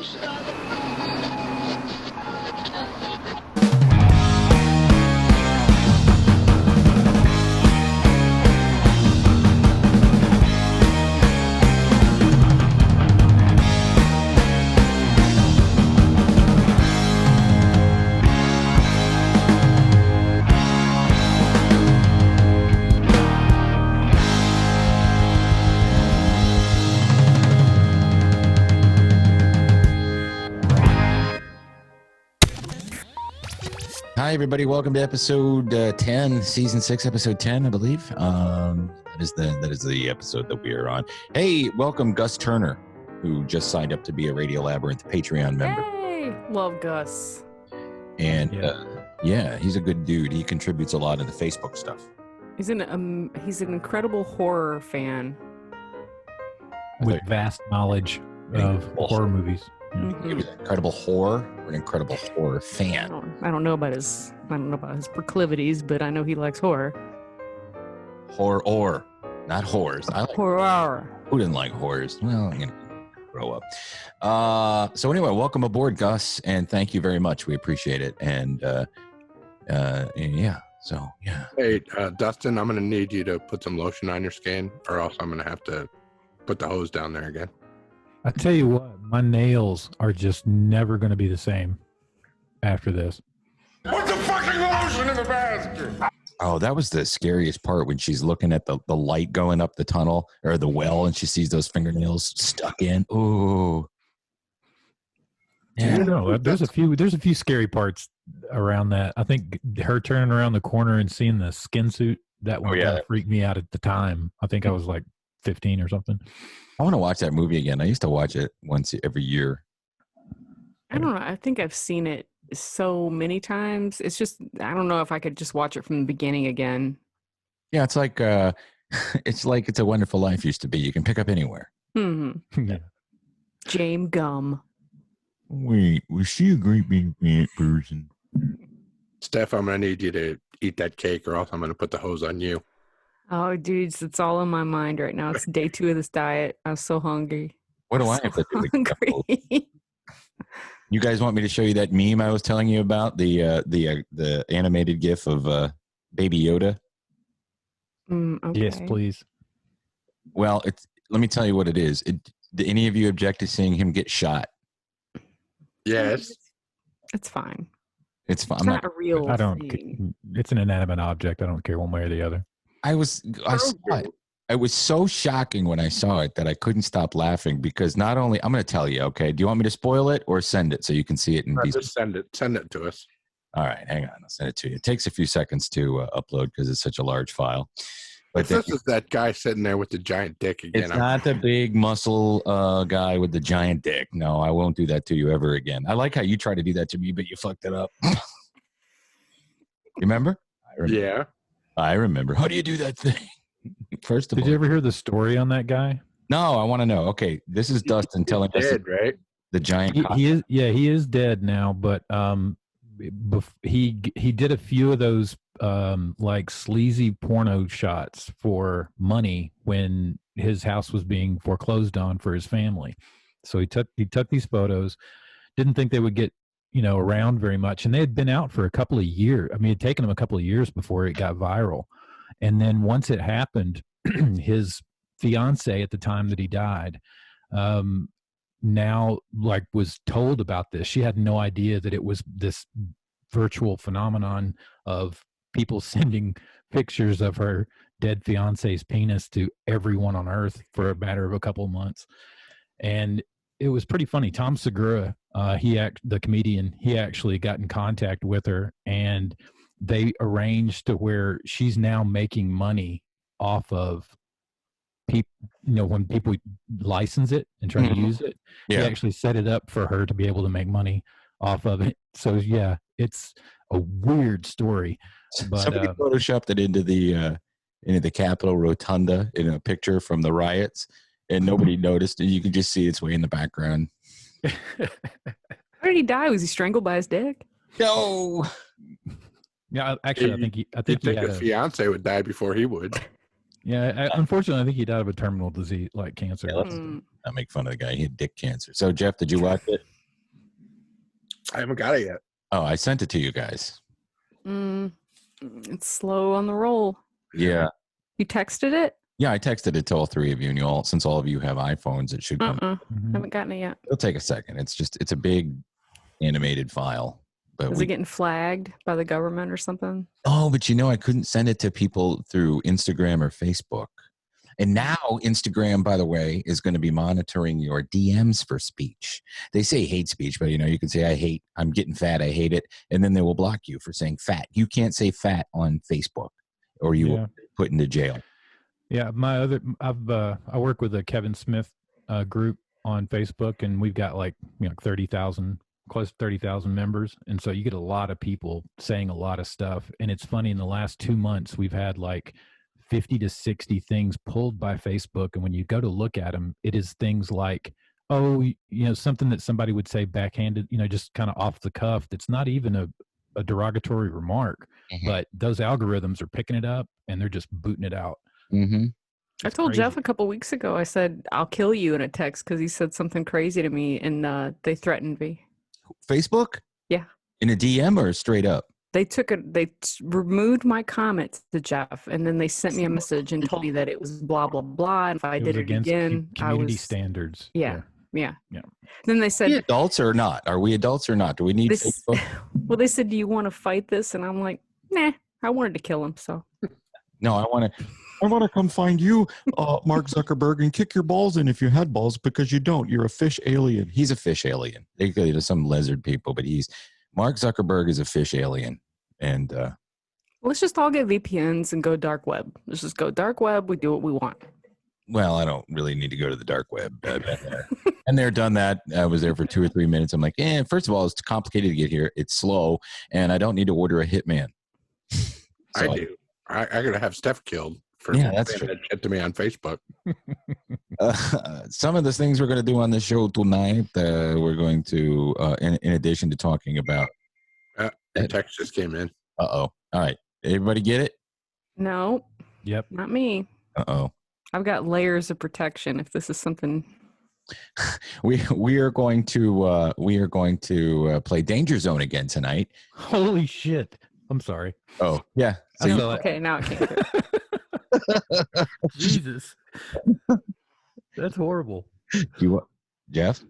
close. Hi, everybody. Welcome to episode 10, season 6, episode 10, I believe. That is the episode that we are on. Hey, welcome Gus Turner, who just signed up to be a Radio Labyrinth Patreon member. Hey, love Gus. And yeah, he's a good dude. He contributes a lot in the Facebook stuff. He's an incredible horror fan. With vast knowledge of horror movies. Mm-hmm. He was an incredible horror or an incredible horror fan. I don't know about his proclivities, but I know he likes horror. Horror, not whores. I like horror. Who didn't like horrors? Well, I'm gonna grow up. So anyway, welcome aboard, Gus, and thank you very much. We appreciate it. And yeah. So yeah. Hey, Dustin, I'm gonna need you to put some lotion on your skin, or else I'm gonna have to put the hose down there again. I tell you what, my nails are just never going to be the same after this. Put the fucking lotion in the basket! Oh, that was the scariest part when she's looking at the light going up the tunnel or the well, and she sees those fingernails stuck in. Ooh. Yeah, no, there's a few scary parts around that. I think her turning around the corner and seeing the skin suit, that one kind of freaked me out at the time. I think I was like 15 or something. I want to watch that movie again. I used to watch it once every year. I don't know. I think I've seen it so many times. It's just, I don't know if I could just watch it from the beginning again. Yeah, it's like It's a Wonderful Life used to be. You can pick up anywhere. Mm-hmm. Yeah. James Gum. Wait, was she a great big fat person? Steph, I'm gonna need you to eat that cake, or else I'm gonna put the hose on you. Oh, dudes, it's all in my mind right now. It's day 2 of this diet. I'm so hungry. What do I have to do with Hungry. You guys want me to show you that meme I was telling you about? The animated GIF of Baby Yoda? Okay. Yes, please. Well, let me tell you what it is. Do any of you object to seeing him get shot? Yes. It's fine. It's fine. It's not a real I don't. thing. It's an inanimate object. I don't care one way or the other. I saw it. It was so shocking when I saw it that I couldn't stop laughing because not only, I'm going to tell you, okay, do you want me to spoil it or send it so you can see it? Just send it to us. All right, hang on. I'll send it to you. It takes a few seconds to upload because it's such a large file. But this is that guy sitting there with the giant dick again. It's not the big muscle guy with the giant dick. No, I won't do that to you ever again. I like how you tried to do that to me, but you fucked it up. Remember? Yeah. I remember. How do you do that thing? First of all. Did you ever hear the story on that guy? No, I want to know. Okay, this is Dustin telling us right? The giant he is dead now, but he did a few of those like sleazy porno shots for money when his house was being foreclosed on for his family. So he took these photos, didn't think they would get around very much, and they had been out for a couple of years. I mean, it had taken him a couple of years before it got viral. And then once it happened, his fiance at the time that he died, now was told about this. She had no idea that it was this virtual phenomenon of people sending pictures of her dead fiance's penis to everyone on earth for a matter of a couple of months. And it was pretty funny. Tom Segura, the comedian, he actually got in contact with her, and they arranged to where she's now making money off of people, when people license it and try to use it. Yeah. He actually set it up for her to be able to make money off of it. So yeah, it's a weird story. But somebody photoshopped it into the Capitol Rotunda in a picture from the riots, and nobody noticed, and you can just see its way in the background. How did he die? Was he strangled by his dick? No. Yeah, actually, I think he had a fiance would die before he would. Yeah, unfortunately, I think he died of a terminal disease like cancer. Yeah, I make fun of the guy. He had dick cancer. So, Jeff, did you watch it? I haven't got it yet. Oh, I sent it to you guys. It's slow on the roll. Yeah. You texted it? Yeah, I texted it to all three of you, and since all of you have iPhones, it should come. Haven't gotten it yet. It'll take a second. It's a big animated file. But Is it getting flagged by the government or something? Oh, but I couldn't send it to people through Instagram or Facebook. And now Instagram, by the way, is going to be monitoring your DMs for speech. They say hate speech, but you can say I'm getting fat, I hate it, and then they will block you for saying fat. You can't say fat on Facebook, or you will be put into jail. Yeah, I work with a Kevin Smith group on Facebook, and we've got 30,000, close to 30,000 members, and so you get a lot of people saying a lot of stuff. And it's funny, in the last 2 months, we've had 50 to 60 things pulled by Facebook, and when you go to look at them, it is things like, something that somebody would say backhanded, just kind of off the cuff. That's not even a derogatory remark, but those algorithms are picking it up and they're just booting it out. Mm-hmm. I told Jeff a couple weeks ago, I said, I'll kill you in a text because he said something crazy to me, and they threatened me. Facebook? Yeah. In a DM or straight up? They removed my comments to Jeff, and then they sent me a message and told me that it was blah, blah, blah. And if I did it again, community standards. Yeah. Then they said, Are we adults or not? Are we adults or not? Do we need Facebook? Well, they said, do you want to fight this? And I'm like, nah, I wanted to kill him. So no, I want to come find you, Mark Zuckerberg, and kick your balls in if you had balls, because you don't. You're a fish alien. He's a fish alien. They go to some lizard people, but Mark Zuckerberg is a fish alien. And let's just all get VPNs and go dark web. Let's just go dark web. We do what we want. Well, I don't really need to go to the dark web. And they're done that. I was there for 2 or 3 minutes. I'm like, first of all, it's complicated to get here. It's slow, and I don't need to order a hitman. I do. I got to have Steph killed for that's true. That shit to me on Facebook. Some of the things we're going to do on the show tonight, we're going to, in addition to talking about. The text just came in. Uh-oh. All right. Everybody get it? No. Yep. Not me. Uh-oh. I've got layers of protection if this is something. We are going to play Danger Zone again tonight. Holy shit. I'm sorry. Oh, yeah. So okay, now it can't. Jesus. That's horrible. Jeff?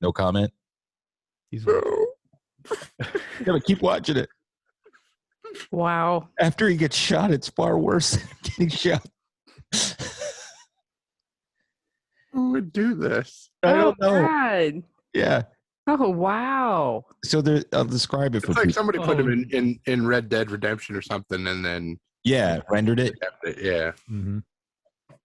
No comment? Gotta keep watching it. Wow. After he gets shot, it's far worse than getting shot. Who would do this? I don't know. God. Yeah. Oh, wow. So I'll describe it for It's like people. somebody put him in Red Dead Redemption or something, and then rendered it. Yeah. Mm-hmm.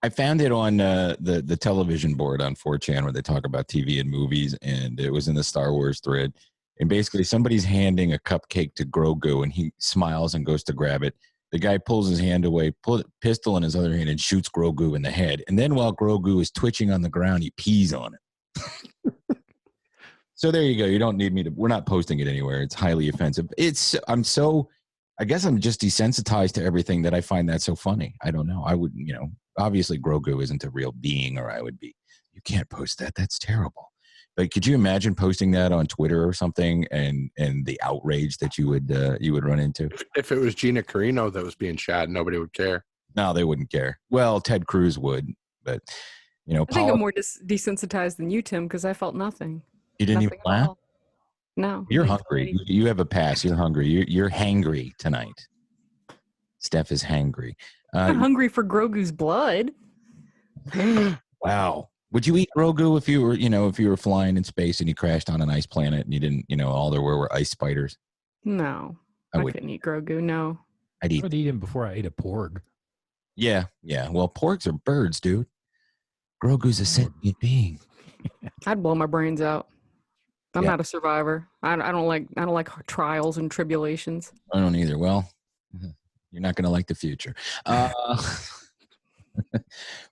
I found it on the television board on 4chan where they talk about TV and movies, and it was in the Star Wars thread. And basically, somebody's handing a cupcake to Grogu, and he smiles and goes to grab it. The guy pulls his hand away, pulls a pistol in his other hand, and shoots Grogu in the head. And then while Grogu is twitching on the ground, he pees on it. So there you go. You don't need me to. We're not posting it anywhere. It's highly offensive. I guess I'm just desensitized to everything that I find that so funny. I don't know. I wouldn't, obviously Grogu isn't a real being, or I would be. You can't post that. That's terrible. But could you imagine posting that on Twitter or something, and the outrage that you would run into? If it was Gina Carano that was being shot, nobody would care. No, they wouldn't care. Well, Ted Cruz would, but I think I'm more desensitized than you, Tim, because I felt nothing. You didn't even laugh? No. You're hungry. You have a pass. You're hungry. You're hangry tonight. Steph is hangry. I'm hungry for Grogu's blood. Wow. Would you eat Grogu if you were flying in space and you crashed on an ice planet and you didn't, all there were ice spiders? No. I couldn't eat Grogu, no. I would eat him before I ate a porg. Yeah. Well, porgs are birds, dude. Grogu's a sentient being. I'd blow my brains out. I'm not a survivor. I don't like trials and tribulations. I don't either. Well, you're not going to like the future.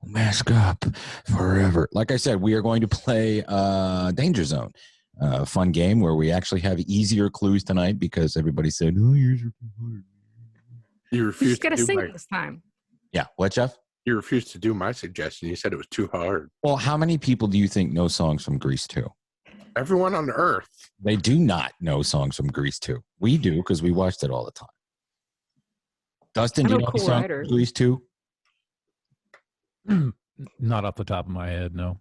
Mask up forever. Like I said, we are going to play Danger Zone, a fun game where we actually have easier clues tonight because everybody said, "Oh, yours are too hard." You refused to sing this time. Yeah, what, Jeff? You refused to do my suggestion. You said it was too hard. Well, how many people do you think know songs from Grease 2? Everyone on Earth. They do not know songs from Grease 2. We do because we watched it all the time. Dustin, do you know any Cool songs Rider. from Grease 2? Not off the top of my head, no.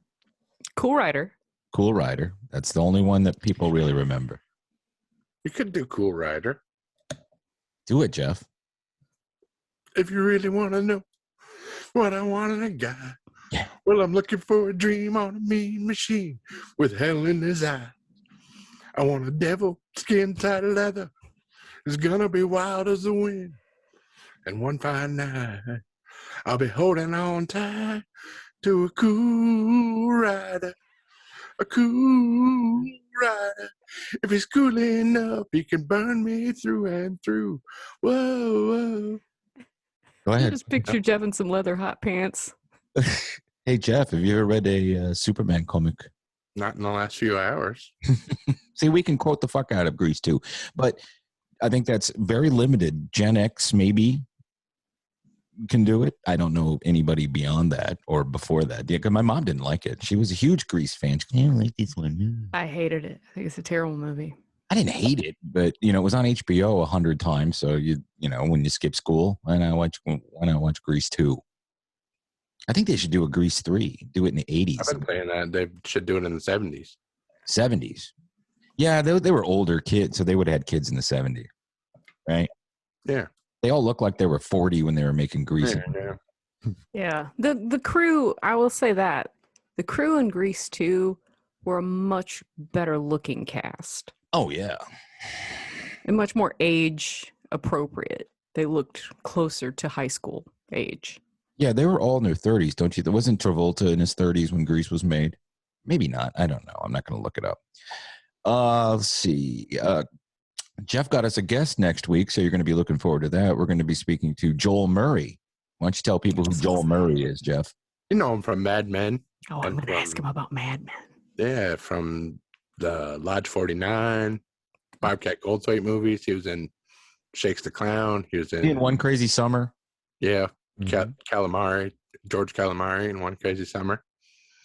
Cool Rider. Cool Rider. That's the only one that people really remember. You could do Cool Rider. Do it, Jeff. If you really want to know what I want in a guy. Yeah. Well, I'm looking for a dream on a mean machine with hell in his eye. I want a devil skin tight leather. It's gonna be wild as the wind. And one fine night, I'll be holding on tight to a cool rider. A cool rider. If he's cool enough, he can burn me through and through. Whoa, whoa. Go I ahead. just picture Jeff in some leather hot pants. Hey, Jeff, have you ever read a Superman comic? Not in the last few hours. See, we can quote the fuck out of Grease too, but I think that's very limited. Gen X maybe can do it. I don't know anybody beyond that or before that. Yeah, because my mom didn't like it. She was a huge Grease fan. She goes, I don't like this one. I hated it. I think it's a terrible movie. I didn't hate it, but it was on HBO 100 times. So you when you skip school, why not watch Grease 2? I think they should do a Grease 3. Do it in the 80s. I've been saying that they should do it in the 70s. 70s. Yeah, they were older kids, so they would have had kids in the 70s, right? Yeah. They all looked like they were 40 when they were making Grease. Yeah. Yeah. The crew, I will say that. The crew in Grease 2 were a much better looking cast. Oh, yeah. And much more age appropriate. They looked closer to high school age. Yeah, they were all in their 30s, don't you? There wasn't Travolta in his 30s when Grease was made. Maybe not. I don't know. I'm not going to look it up. Let's see. Jeff got us a guest next week, so you're going to be looking forward to that. We're going to be speaking to Joel Murray. Why don't you tell people who Joel Murray is, Jeff? You know him from Mad Men. Oh, I'm going to ask him about Mad Men. Yeah, from the Lodge 49, Bobcat Goldthwait movies. He was in Shakes the Clown. He was in One Crazy Summer. Yeah, Mhm. Calamari, George Calamari in One Crazy Summer.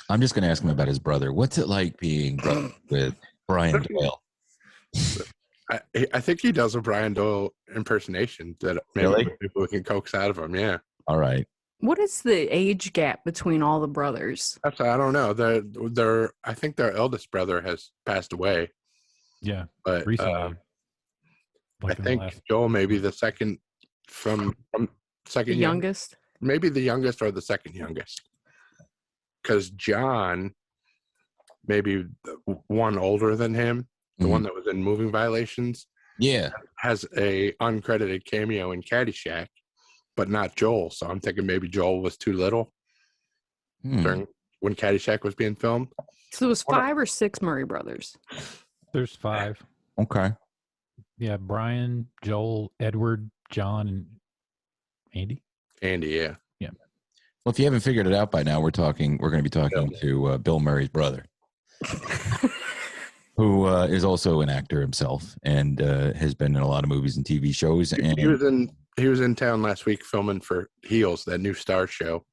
I'm just going to ask him about his brother. What's it like being brother with Brian Doyle? I think he does a Brian Doyle impersonation that maybe Really? people can coax out of him. Yeah, All right. What is the age gap between all the brothers? I don't know. I think their eldest brother has passed away, Yeah, but recently. I like in the think last- Joel may be the second from second The youngest? maybe the youngest or the second youngest, because John, maybe one older than him, the one that was in Moving Violations, Yeah. has a uncredited cameo in Caddyshack, but not Joel. So I'm thinking maybe Joel was too little during when Caddyshack was being filmed. So it was 5 or 6 Murray brothers. There's 5. Okay. Yeah, Brian, Joel, Edward, John, and Andy. Andy, yeah. Well, if you haven't figured it out by now, we're going to be talking to Bill Murray's brother, who is also an actor himself and has been in a lot of movies and TV shows. And He was in town last week filming for Heels, that new Star show.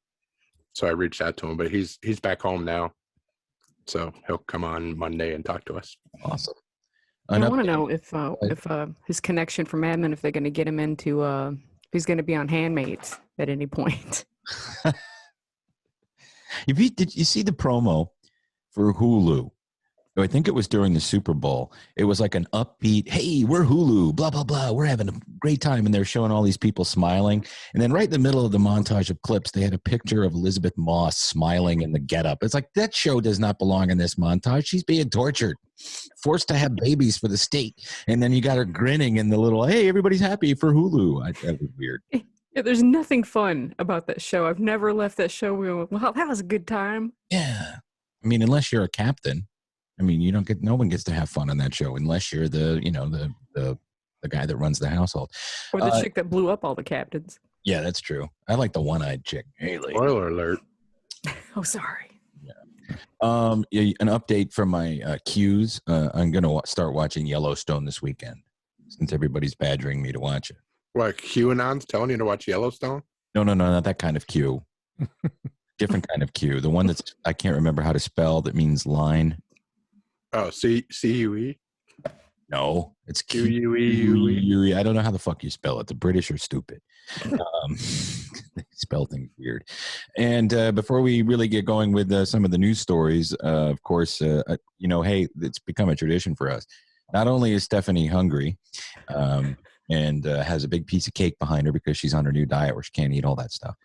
So I reached out to him, but he's back home now. So he'll come on Monday and talk to us. awesome. I want to know if his connection for Mad Men, if they're going to get him into, if he's going to be on Handmaids at any point. Did you see the promo for Hulu? I think it was during the Super Bowl. It was like an upbeat, hey, we're Hulu, blah, blah, blah. We're having a great time. And they're showing all these people smiling. And then right in the middle of the montage of clips, they had a picture of Elizabeth Moss smiling in the getup. It's like, that show does not belong in this montage. She's being tortured, forced to have babies for the state. And then you got her grinning in the little, hey, everybody's happy for Hulu. That was weird. Yeah, there's nothing fun about that show. I've never left that show. Wow, that was a good time. Yeah. I mean, unless you're a captain. I mean, no one gets to have fun on that show unless you're the guy that runs the household. Or the chick that blew up all the captains. Yeah, that's true. I like the one-eyed chick. Haley. Spoiler alert. Oh, sorry. An update from my cues. I'm going to start watching Yellowstone this weekend since everybody's badgering me to watch it. What, QAnon's telling you to watch Yellowstone? No, not that kind of cue. Different kind of cue. The one that's I can't remember how to spell that means line. Oh, C-U-E? No, it's Q-U-E-U-E. I don't know how the fuck you spell it. The British are stupid. They spell things weird. And before we really get going with some of the news stories, of course, hey, it's become a tradition for us. Not only is Stephanie hungry and has a big piece of cake behind her because she's on her new diet where she can't eat all that stuff.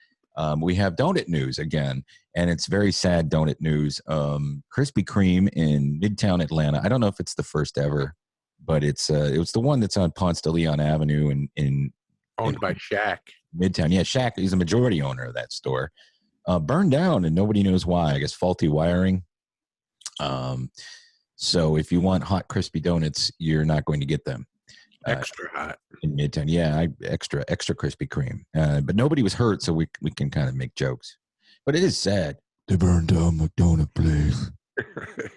We have donut news again, and it's very sad donut news. Krispy Kreme in Midtown Atlanta. I don't know if it's the first ever, but it was the one that's on Ponce de Leon Avenue in Owned by Shaq. Midtown. Yeah, Shaq is a majority owner of that store. Burned down, and nobody knows why. I guess faulty wiring. So if you want hot crispy donuts, you're not going to get them. Extra hot. In Midtown. Yeah, extra Krispy Kreme. But nobody was hurt, so we can kind of make jokes. But it is sad. They burned down my donut place.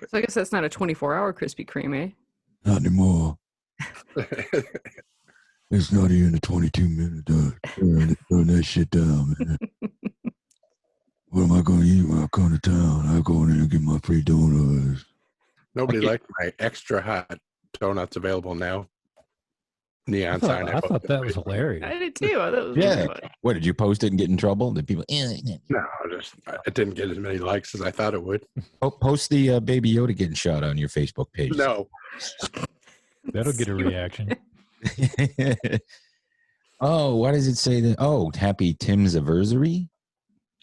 So I guess that's not a 24-hour Krispy Kreme, eh? Not anymore. It's not even a 22-minute burn that shit down, man. What am I going to eat when I come to town? I go in there and get my free donuts. Nobody liked my extra hot donuts available now. Neon sign. I thought that was hilarious. I did too. I thought it was really funny. What, did you post it and get in trouble? Did people? No, it didn't get as many likes as I thought it would. Post the Baby Yoda getting shot on your Facebook page. No. That'll get a reaction. Oh, what does it say? Oh, happy Tim's anniversary.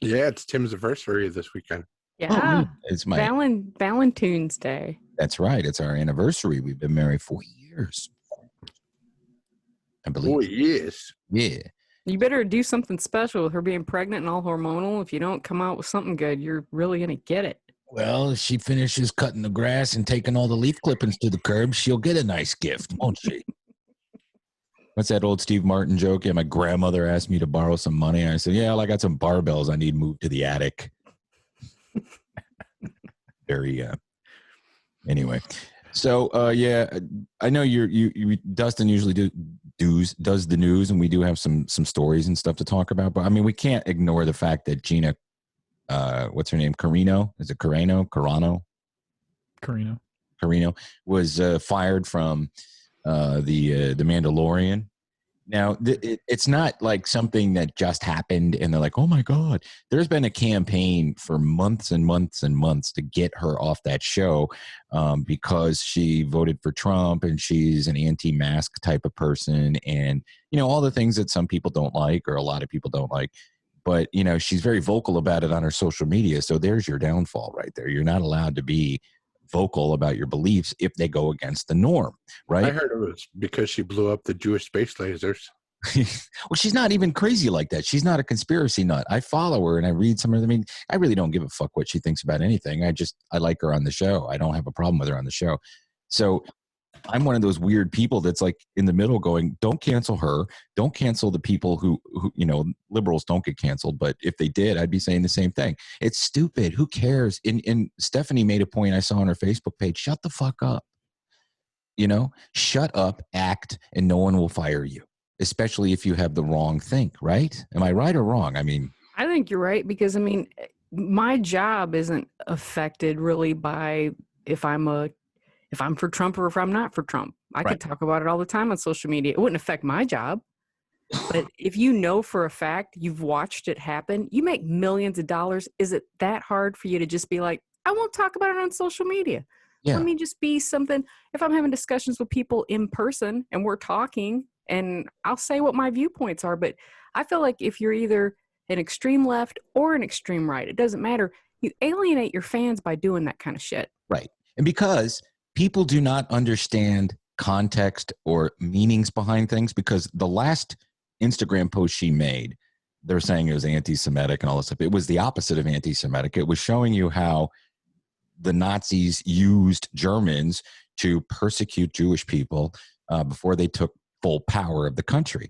Yeah, it's Tim's anniversary this weekend. Yeah, it's my Valentine's Day. That's right. It's our anniversary. We've been married 4 years. I believe. 4 years. Yeah. You better do something special with her being pregnant and all hormonal. If you don't come out with something good, you're really gonna get it. Well, if she finishes cutting the grass and taking all the leaf clippings to the curb, she'll get a nice gift, won't she? What's that old Steve Martin joke? Yeah, my grandmother asked me to borrow some money. I said, yeah, well, I got some barbells I need moved to the attic. Very, anyway. So, yeah, I know you Dustin usually does the news, and we do have some stories and stuff to talk about. But, I mean, we can't ignore the fact that Gina, what's her name? Carano? Is it Carano? Carano was fired from the Mandalorian. Now, it's not like something that just happened and they're like, oh my God. There's been a campaign for months and months and months to get her off that show because she voted for Trump and she's an anti-mask type of person and, all the things that some people don't like or a lot of people don't like. But, she's very vocal about it on her social media. So there's your downfall right there. You're not allowed to be vocal about your beliefs if they go against the norm, right? I heard it was because she blew up the Jewish space lasers. Well, she's not even crazy like that. She's not a conspiracy nut. I follow her and I read some of them. I mean, I really don't give a fuck what she thinks about anything. I like her on the show. I don't have a problem with her on the show. So I'm one of those weird people that's like in the middle going, don't cancel her. Don't cancel the people who liberals don't get canceled. But if they did, I'd be saying the same thing. It's stupid. Who cares? And Stephanie made a point I saw on her Facebook page. Shut the fuck up. Shut up, act, and no one will fire you, especially if you have the wrong thing, right? Am I right or wrong? I mean, I think you're right because, my job isn't affected really by if I'm for Trump or if I'm not for Trump. I could talk about it all the time on social media. It wouldn't affect my job. But if you know for a fact you've watched it happen, you make millions of dollars. Is it that hard for you to just be like, I won't talk about it on social media? Yeah. Let me just be something. If I'm having discussions with people in person and we're talking and I'll say what my viewpoints are. But I feel like if you're either an extreme left or an extreme right, it doesn't matter. You alienate your fans by doing that kind of shit. Right. And because people do not understand context or meanings behind things, because the last Instagram post she made, they're saying it was anti-Semitic and all this stuff. It was the opposite of anti-Semitic. It was showing you how the Nazis used Germans to persecute Jewish people before they took full power of the country.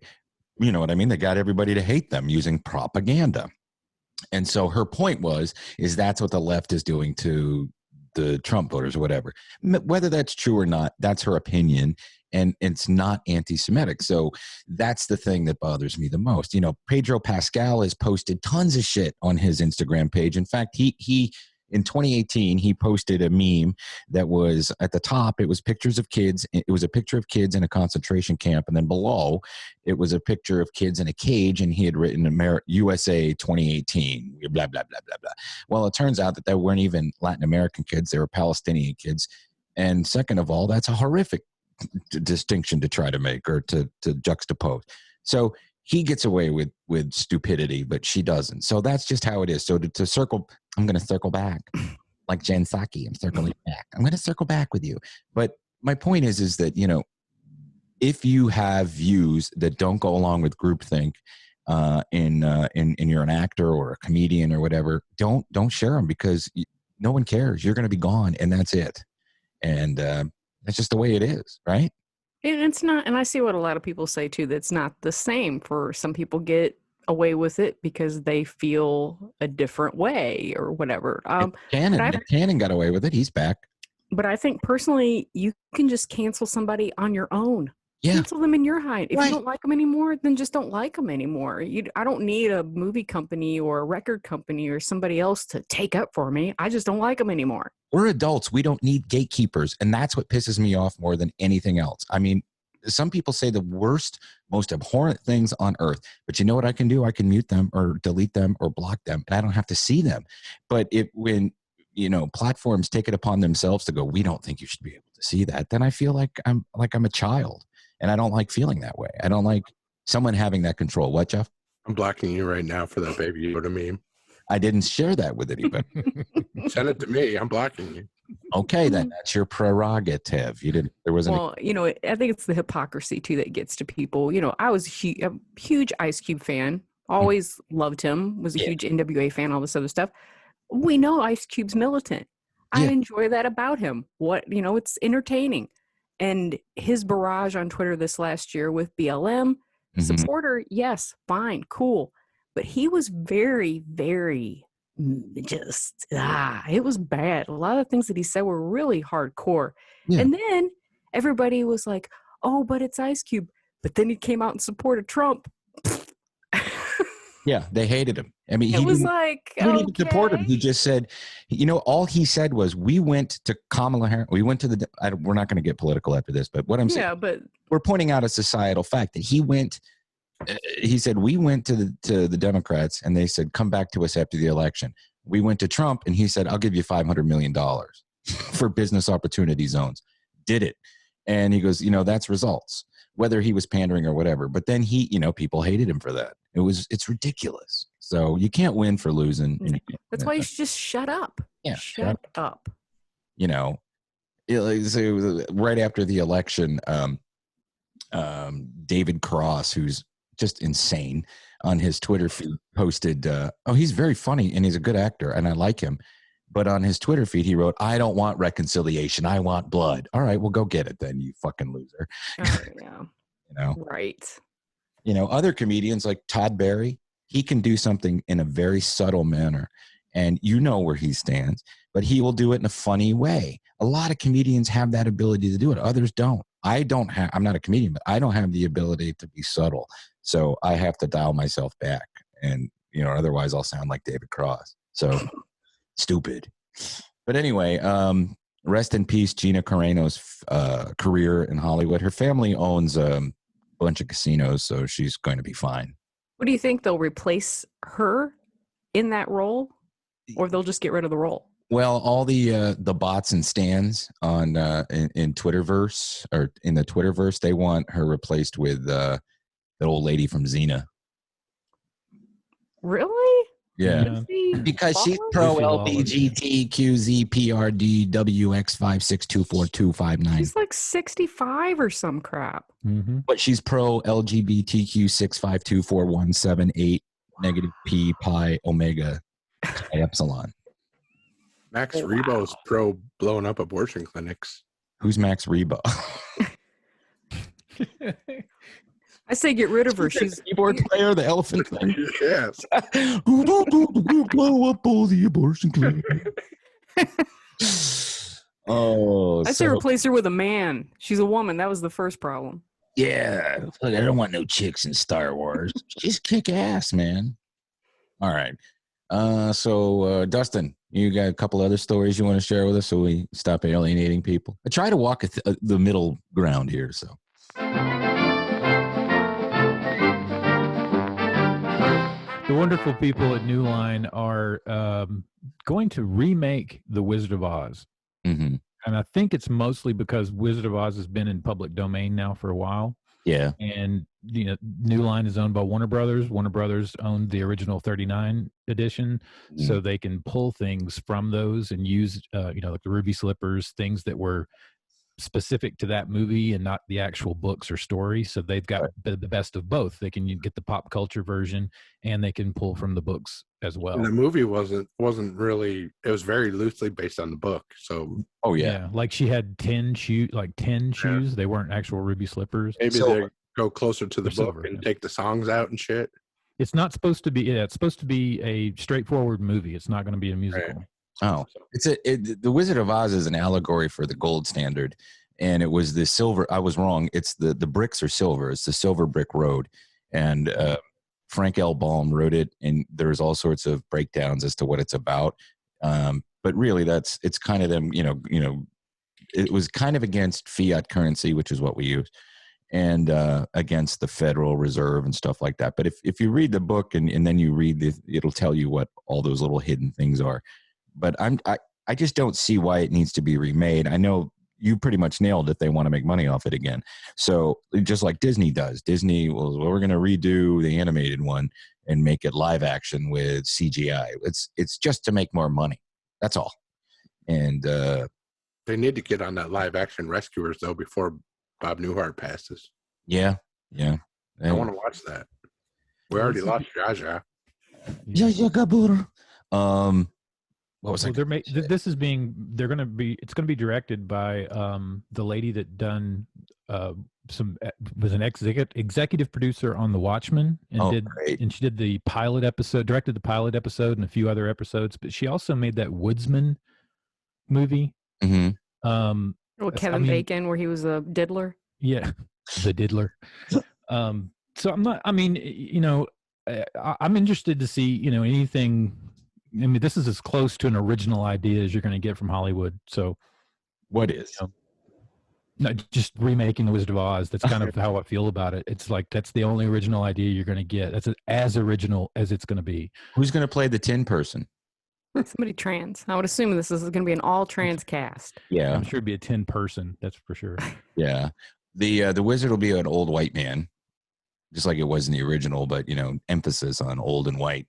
You know what I mean? They got everybody to hate them using propaganda. And so her point is that's what the left is doing to the Trump voters or whatever. Whether that's true or not, that's her opinion, and it's not anti-Semitic. So that's the thing that bothers me the most. Pedro Pascal has posted tons of shit on his Instagram page. In fact, he in 2018, he posted a meme that was at the top. It was pictures of kids. It was a picture of kids in a concentration camp. And then below, it was a picture of kids in a cage. And he had written USA 2018, blah, blah, blah, blah, blah. Well, it turns out that they weren't even Latin American kids. They were Palestinian kids. And second of all, that's a horrific distinction to try to make or to juxtapose. So he gets away with stupidity, but she doesn't. So that's just how it is. So to circle, I'm going to circle back like Jen Psaki. I'm circling back. I'm going to circle back with you. But my point is that, you know, if you have views that don't go along with groupthink, and you're an actor or a comedian or whatever, don't share them because no one cares. You're going to be gone, and that's it. And that's just the way it is, right? And it's not, and I see what a lot of people say too, that's not the same. For some people get away with it because they feel a different way or whatever. Cannon got away with it. He's back. But I think personally, you can just cancel somebody on your own. Yeah. Cancel them in your hide. If you don't like them anymore, then just don't like them anymore. I don't need a movie company or a record company or somebody else to take up for me. I just don't like them anymore. We're adults. We don't need gatekeepers. And that's what pisses me off more than anything else. I mean, some people say the worst, most abhorrent things on earth. But you know what I can do? I can mute them or delete them or block them. And I don't have to see them. But when platforms take it upon themselves to go, we don't think you should be able to see that, then I feel like I'm a child. And I don't like feeling that way. I don't like someone having that control. What, Jeff? I'm blocking you right now for that Baby Yoda meme. I didn't share that with anybody. Send it to me. I'm blocking you. Okay, then that's your prerogative. You didn't. There wasn't. Well, I think it's the hypocrisy too that gets to people. I was a huge Ice Cube fan. Always loved him. Was a huge NWA fan. All this other stuff. We know Ice Cube's militant. I enjoy that about him. It's entertaining. And his barrage on Twitter this last year with BLM supporter, yes, fine, cool. But he was very, very it was bad. A lot of the things that he said were really hardcore. Yeah. And then everybody was like, oh, but it's Ice Cube. But then he came out and supported Trump. Yeah, they hated him. I mean, he didn't even support him. He just said, all he said was, we went to Kamala Harris. We went to we're not going to get political after this, but what I'm saying, but we're pointing out a societal fact that he said, we went to the Democrats and they said, come back to us after the election. We went to Trump and he said, I'll give you $500 million for business opportunity zones. Did it. And he goes, that's results, whether he was pandering or whatever. But then people hated him for that. It's ridiculous. So you can't win for losing. That's why you should just shut up. Yeah. Shut up. Right after the election, David Cross, who's just insane, on his Twitter feed posted, he's very funny and he's a good actor and I like him. But on his Twitter feed, he wrote, I don't want reconciliation. I want blood. All right, well, go get it then, you fucking loser. Oh, yeah. Right. Other comedians like Todd Barry, he can do something in a very subtle manner. And where he stands, but he will do it in a funny way. A lot of comedians have that ability to do it. Others don't. I'm not a comedian, but I don't have the ability to be subtle. So I have to dial myself back. And, otherwise I'll sound like David Cross. So stupid. But anyway, rest in peace, Gina Carano's career in Hollywood. Her family owns a bunch of casinos, so she's going to be fine. What do you think? They'll replace her in that role, or they'll just get rid of the role? Well, all the bots and stands on in Twitterverse, or in the Twitterverse, they want her replaced with the old lady from Xena. Really? Yeah. Because she's pro LBGTQZPRDWX56242559. She's like 65 or some crap. Mm-hmm. But she's pro LGBTQ6524178 negative P pi omega epsilon. Max Rebo's pro blowing up abortion clinics. Who's Max Rebo? I say get rid of her. She's the keyboard player, the elephant thing. Yes. Blow up all the abortion clinics. I say replace her with a man. She's a woman. That was the first problem. Yeah. Look, I don't want no chicks in Star Wars. Just kick ass, man. All right. So Dustin, You got a couple other stories you want to share with us so we stop alienating people? I try to walk the middle ground here. So. The wonderful people at New Line are going to remake The Wizard of Oz. Mm-hmm. And I think it's mostly because Wizard of Oz has been in public domain now for a while. Yeah. And, New Line is owned by Warner Brothers. Warner Brothers owned the original 39 edition. Mm-hmm. So they can pull things from those and use, like the Ruby Slippers, things that were specific to that movie and not the actual books or story. So they've got the best of both. They can get the pop culture version and they can pull from the books as well. And the movie wasn't really, it was very loosely based on the book. So like she had 10 shoes. They weren't actual Ruby Slippers. Maybe they go closer to the book silver, and take the songs out and shit. It's not supposed to be. It's supposed to be a straightforward movie. It's not going to be a musical. Right. Oh, the Wizard of Oz is an allegory for the gold standard, and it was the silver. I was wrong. It's the bricks are silver. It's the silver brick road, and Frank L. Baum wrote it, and there's all sorts of breakdowns as to what it's about. But really, it's kind of them. It was kind of against fiat currency, which is what we use, and against the Federal Reserve and stuff like that. But if you read the book and then you read it'll tell you what all those little hidden things are. But I just don't see why it needs to be remade. I know you pretty much nailed it. They want to make money off it again. So just like Disney does. Disney, we're going to redo the animated one and make it live action with CGI. It's just to make more money. That's all. And they need to get on that live action Rescuers though before Bob Newhart passes. Yeah. I want to watch that. We already lost Jaja. What was it's going to be directed by the lady that done was an executive producer on The Watchmen and she did the pilot episode, directed the pilot episode and a few other episodes, but she also made that Woodsman movie. Mm-hmm. Kevin Bacon, where he was a diddler. Yeah, the diddler. So I'm interested to see anything. I mean, this is as close to an original idea as you're going to get from Hollywood. So, what is? No, just remaking The Wizard of Oz. That's kind of how I feel about it. It's like that's the only original idea you're going to get. That's as original as it's going to be. Who's going to play the tin person? Somebody trans. I would assume this is going to be an all trans cast. Yeah, I'm sure it'd be a 10 person. That's for sure. Yeah, the wizard will be an old white man, just like it was in the original, but emphasis on old and white.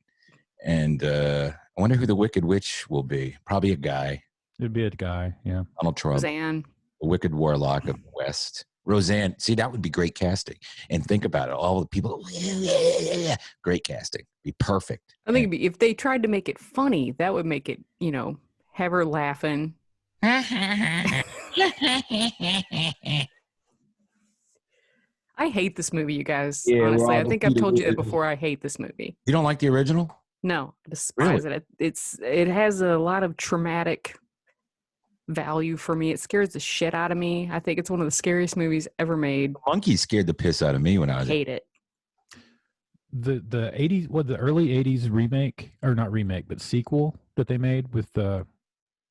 And I wonder who the Wicked Witch will be. Probably a guy. It'd be a guy, yeah. Donald Trump. Roseanne. The Wicked Warlock of the West. Roseanne. See, that would be great casting. And think about it. All the people. Great casting. Be perfect. I think if they tried to make it funny, that would make it, have her laughing. I hate this movie, you guys. Yeah, honestly, I think I've told you that before. I hate this movie. You don't like the original? No, I despise it. It has a lot of traumatic value for me. It scares the shit out of me. I think it's one of the scariest movies ever made. The Monkey scared the piss out of me when I was. Hate it. The 80s, the early 80s remake, or not remake, but sequel that they made with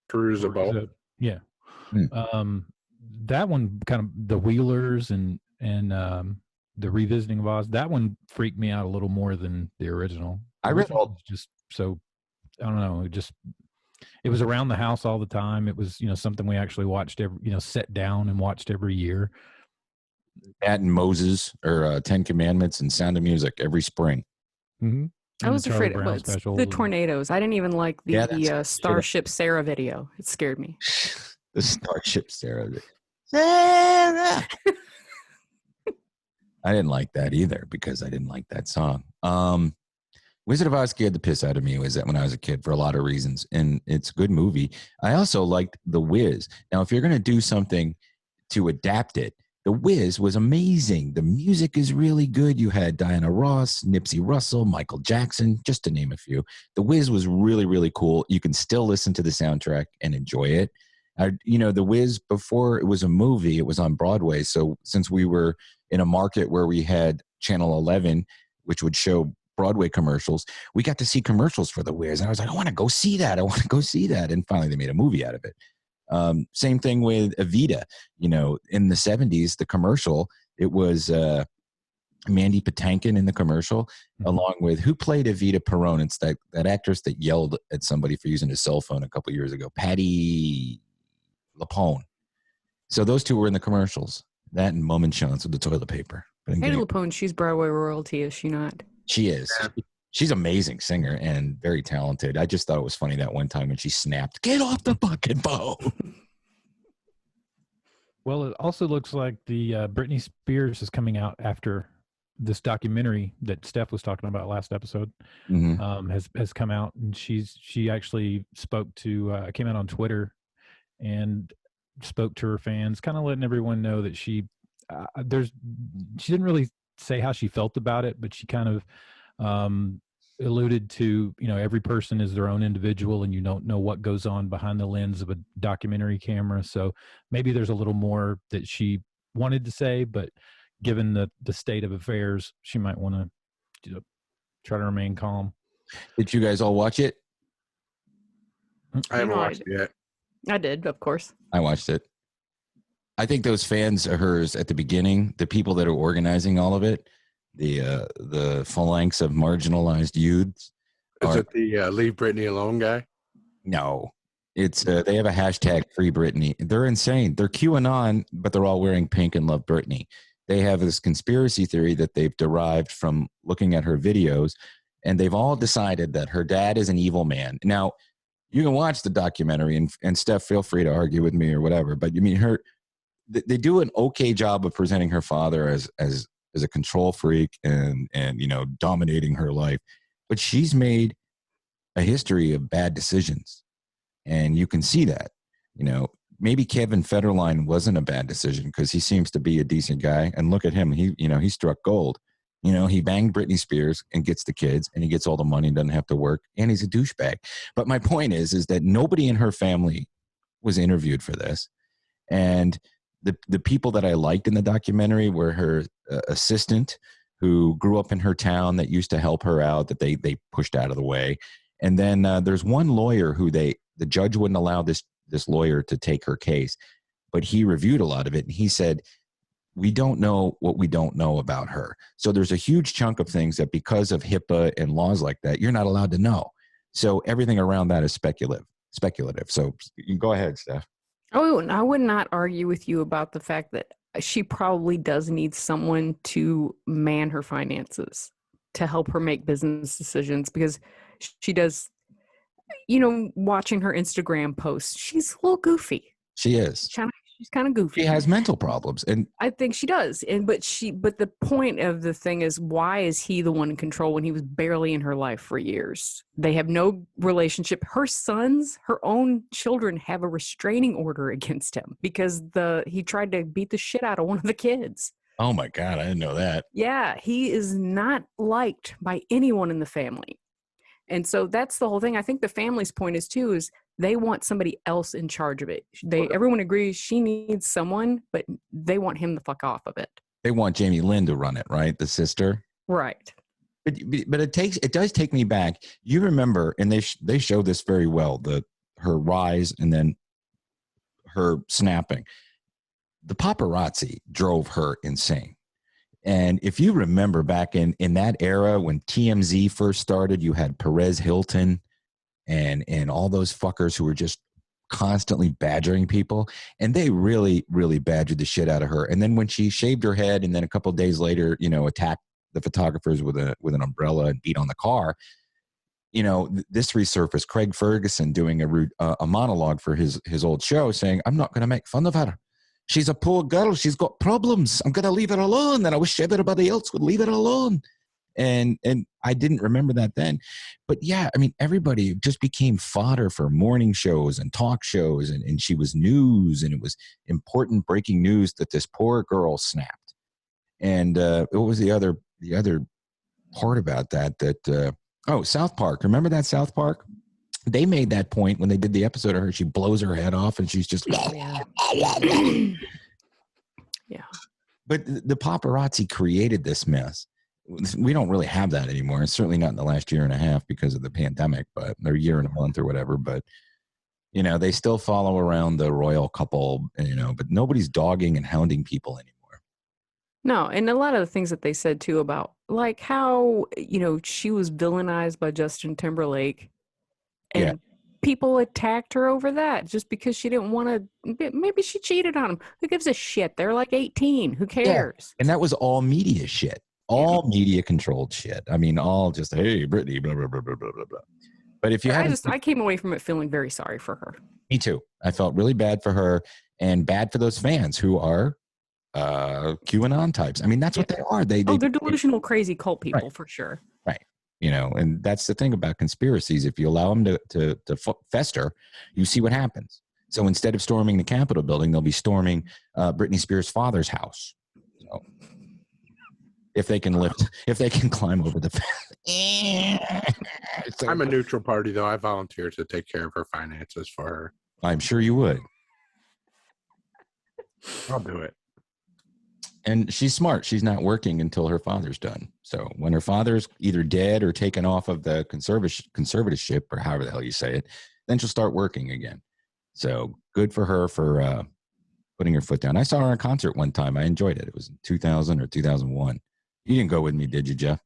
Cruise Boat. Yeah. That one kind of the Wheelers and the revisiting of Oz. That one freaked me out a little more than the original. I read all just so I don't know. It was around the house all the time. It was something we actually watched sat down and watched every year. That and Moses or 10 Commandments and Sound of Music every spring. Mm-hmm. I was afraid of the tornadoes. I didn't even like the Starship Sarah video. It scared me. The Starship Sarah. Sarah. I didn't like that either because I didn't like that song. Wizard of Oz scared the piss out of me when I was a kid for a lot of reasons, and it's a good movie. I also liked The Wiz. Now, if you're going to do something to adapt it, The Wiz was amazing. The music is really good. You had Diana Ross, Nipsey Russell, Michael Jackson, just to name a few. The Wiz was really, really cool. You can still listen to the soundtrack and enjoy it. The Wiz, before it was a movie, it was on Broadway. So since we were in a market where we had Channel 11, which would show Broadway commercials, we got to see commercials for the Wiz. And I was like, I want to go see that. I want to go see that. And finally they made a movie out of it. Same thing with Evita. You know, in the 70s, the commercial, it was Mandy Patinkin in the commercial, along with, who played Evita Perón? It's that actress that yelled at somebody for using his cell phone a couple years ago, Patti LuPone. So those two were in the commercials. That and Mum and Sean's with the toilet paper. Patti LuPone, she's Broadway royalty, is she not? She is. She's an amazing singer and very talented. I just thought it was funny that one time when she snapped, "Get off the fucking phone." Well, it also looks like the Britney Spears is coming out after this documentary that Steph was talking about last episode. Has come out, and she actually spoke to came out on Twitter and spoke to her fans, kind of letting everyone know that she didn't really say how she felt about it, but she kind of alluded to, you know, every person is their own individual and you don't know what goes on behind the lens of a documentary camera. So maybe there's a little more that she wanted to say, but given the state of affairs, she might want to try to remain calm. Did you guys all watch it? I haven't watched it yet. I did, of course. I watched it. I think those fans of hers at the beginning, the people that are organizing all of it, the phalanx of marginalized youths. Is it the Leave Britney Alone guy? No. It's they have a hashtag Free Britney. They're insane. They're QAnon, but they're all wearing pink and love Britney. They have this conspiracy theory that they've derived from looking at her videos, and they've all decided that her dad is an evil man. Now, you can watch the documentary, and Steph, feel free to argue with me or whatever, but you mean they do an okay job of presenting her father as a control freak and you know, dominating her life, but she's made a history of bad decisions, and you can see that. You know, maybe Kevin Federline wasn't a bad decision because he seems to be a decent guy, and look at him, he struck gold. You know, he banged Britney Spears and gets the kids, and he gets all the money, doesn't have to work, and he's a douchebag. But my point is that nobody in her family was interviewed for this, and the people that I liked in the documentary were her assistant, who grew up in her town, that used to help her out, that they pushed out of the way. And then there's one lawyer who the judge wouldn't allow this lawyer to take her case, but he reviewed a lot of it, and he said, we don't know what we don't know about her. So there's a huge chunk of things that, because of HIPAA and laws like that, you're not allowed to know. So everything around that is speculative. So you can go ahead, Steph. Oh, I would not argue with you about the fact that she probably does need someone to man her finances, to help her make business decisions, because she does, you know, watching her Instagram posts, she's a little goofy. She is. She's kind of goofy. She has mental problems, and I think she does. But the point of the thing is, why is he the one in control when he was barely in her life for years? They have no relationship. Her sons, her own children, have a restraining order against him because he tried to beat the shit out of one of the kids. Oh my God, I didn't know that. Yeah, he is not liked by anyone in the family. And so that's the whole thing. I think the family's point is they want somebody else in charge of it. Everyone agrees she needs someone, but they want him the fuck off of it. They want Jamie Lynn to run it, right? The sister. Right. But it does take me back. You remember, and they show this very well, her rise and then her snapping. The paparazzi drove her insane. And if you remember back in that era when TMZ first started, you had Perez Hilton and all those fuckers who were just constantly badgering people. And they really, really badgered the shit out of her. And then when she shaved her head and then a couple of days later, you know, attacked the photographers with an umbrella and beat on the car, you know, this resurfaced Craig Ferguson doing a monologue for his old show saying, I'm not going to make fun of her. She's a poor girl. She's got problems. I'm going to leave her alone. And I wish everybody else would leave her alone. And I didn't remember that then. But yeah, I mean, everybody just became fodder for morning shows and talk shows. And she was news, and it was important breaking news that this poor girl snapped. And what was the other part about that? South Park. Remember that South Park? They made that point when they did the episode of her. She blows her head off and she's just. Yeah. But the paparazzi created this mess. we don't really have that anymore. It's certainly not in the last year and a half because of the pandemic, but or year and a month or whatever. But they still follow around the royal couple, but nobody's dogging and hounding people anymore. No, and a lot of the things that they said too about like how she was villainized by Justin Timberlake, and people attacked her over that just because she didn't want to. Maybe she cheated on him. Who gives a shit? They're like 18. Who cares? And that was all media shit. All media controlled shit. I mean, all just, hey, Britney, blah, blah, blah, blah, blah, blah. But if you I came away from it feeling very sorry for her. Me too. I felt really bad for her and bad for those fans who are QAnon types. I mean, that's what they are. They're delusional, crazy cult people, right. For sure. Right. And that's the thing about conspiracies. If you allow them to fester, you see what happens. So instead of storming the Capitol building, they'll be storming Britney Spears' father's house. So if they can climb over the fence. I'm a neutral party, though. I volunteer to take care of her finances for her. I'm sure you would. I'll do it. And she's smart. She's not working until her father's done. So when her father's either dead or taken off of the conservatorship, or however the hell you say it, then she'll start working again. So good for her for putting her foot down. I saw her in concert one time. I enjoyed it. It was in 2000 or 2001. You didn't go with me, did you, Jeff?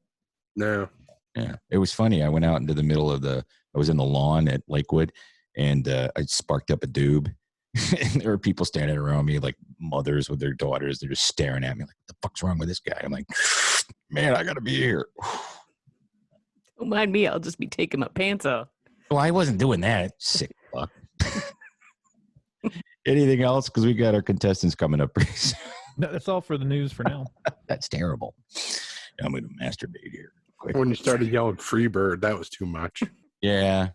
No. Yeah. It was funny. I went out into the middle of I was in the lawn at Lakewood, and I sparked up a doob. And there were people standing around me, like mothers with their daughters. They're just staring at me like, what the fuck's wrong with this guy? I'm like, man, I got to be here. Don't mind me. I'll just be taking my pants off. Well, I wasn't doing that. Sick fuck. Anything else? Because we got our contestants coming up pretty soon. No, that's all for the news for now. That's terrible. I'm going to masturbate here. Quick. When you started yelling "Freebird," that was too much. Yeah.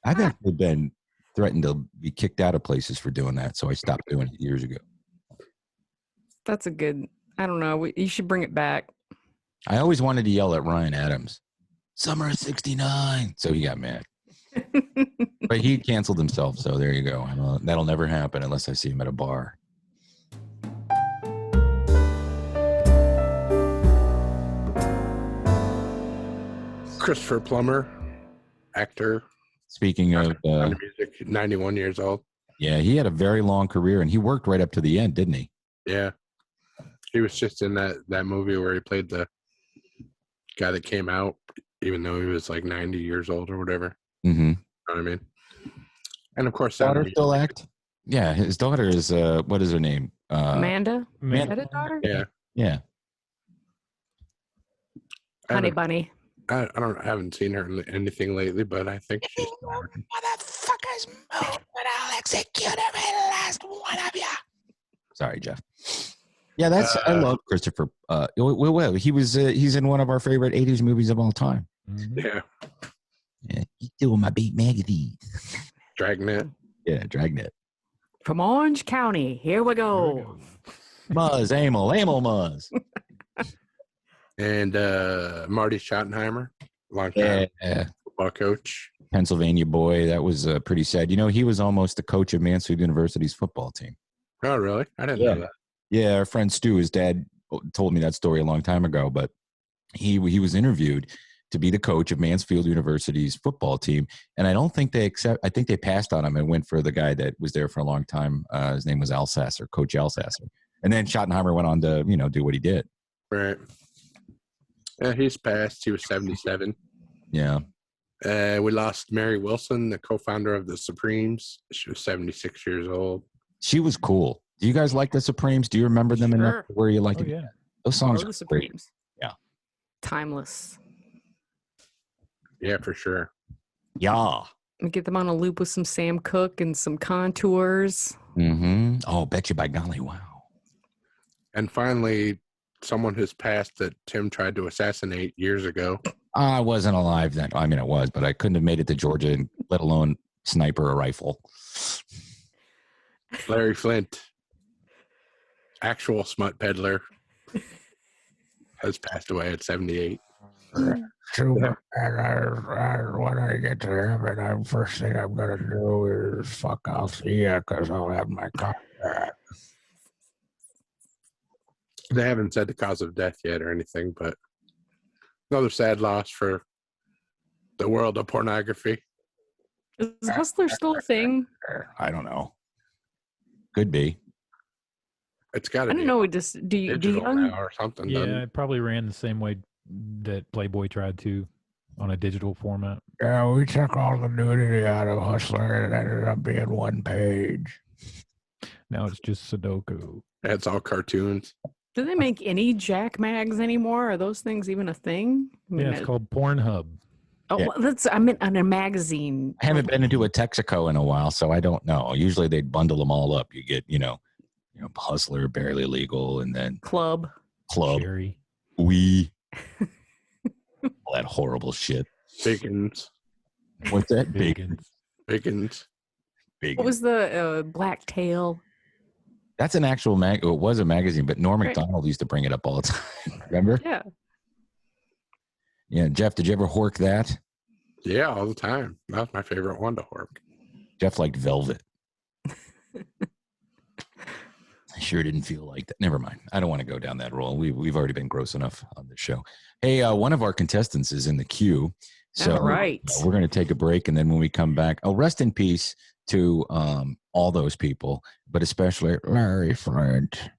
I've actually been threatened to be kicked out of places for doing that, so I stopped doing it years ago. That's a good, I don't know, you should bring it back. I always wanted to yell at Ryan Adams, "Summer of '69," so he got mad. But he canceled himself, so there you go. That'll never happen unless I see him at a bar. Christopher Plummer, actor. Speaking of music, 91 years old. Yeah, he had a very long career, and he worked right up to the end, didn't he? Yeah. He was just in that movie where he played the guy that came out, even though he was like 90 years old or whatever. Mm-hmm. You know what I mean? And of course, daughter still act? Yeah, his daughter is, what is her name? Amanda? Amanda daughter? Yeah. Yeah. Honey Bunny. I haven't seen her in anything lately, but I think she's still working. Motherfuckers move, but I'll execute every last one of you. Sorry, Jeff. Yeah, I love Christopher. Well, he's in one of our favorite 80s movies of all time. Mm-hmm. Yeah. Yeah, he's doing my beat magazine. Dragnet. Yeah, Dragnet. From Orange County, here we go. Muzz, Amel Muzz. And Marty Schottenheimer, long-time football coach. Pennsylvania boy. That was pretty sad. He was almost the coach of Mansfield University's football team. Oh, really? I didn't know that. Yeah, our friend Stu, his dad, told me that story a long time ago, but he was interviewed to be the coach of Mansfield University's football team, and I don't think I think they passed on him and went for the guy that was there for a long time. His name was Coach Alsasser. And then Schottenheimer went on to, do what he did. Right. Yeah, he's passed. He was 77. Yeah. We lost Mary Wilson, the co-founder of the Supremes. She was 76 years old. She was cool. Do you guys like the Supremes? Do you remember them enough where you liked it? Yeah. Those songs the are Supremes. Great. Yeah. Timeless. Yeah, for sure. Yeah. Get them on a loop with some Sam Cooke and some Contours. Mm-hmm. Oh, bet you by golly, wow. And finally, someone has passed that Tim tried to assassinate years ago. I wasn't alive then. I mean, I was, but I couldn't have made it to Georgia, let alone sniper a rifle. Larry Flynt, actual smut peddler, has passed away at 78. When I get to heaven, the first thing I'm going to do is fuck Althea because I'll have my contract. They haven't said the cause of death yet or anything, but Another sad loss for the world of pornography. Is Hustler still a thing? I don't know. Could be. It's got to I be don't know. Do digital young now or something. Yeah, doesn't it probably ran the same way that Playboy tried to on a digital format. Yeah, we took all the nudity out of Hustler and it ended up being one page. Now it's just Sudoku. It's all cartoons. Do they make any Jack mags anymore? Are those things even a thing? I mean, Yeah, it's called Pornhub. Oh, Yeah. well, I meant on a magazine. I haven't been into a Texaco in a while, so I don't know. Usually they'd bundle them all up. You get, Hustler, Barely Legal, and then Club. Club, Cherry. We, all that horrible shit. Bacons. What's that? Bacons. Bacons. What was the Black Tail? That's an actual it was a magazine, but Norm Right. Macdonald used to bring it up all the time. Remember? Yeah. Yeah, Jeff, did you ever hork that? Yeah, all the time. That was my favorite one to hork. Jeff liked Velvet. I sure didn't feel like that. Never mind. I don't want to go down that road. We've already been gross enough on this show. Hey, one of our contestants is in the queue. So All right. we're going to take a break, and then when we come back, rest in peace to all those people, but especially Larry Flynt.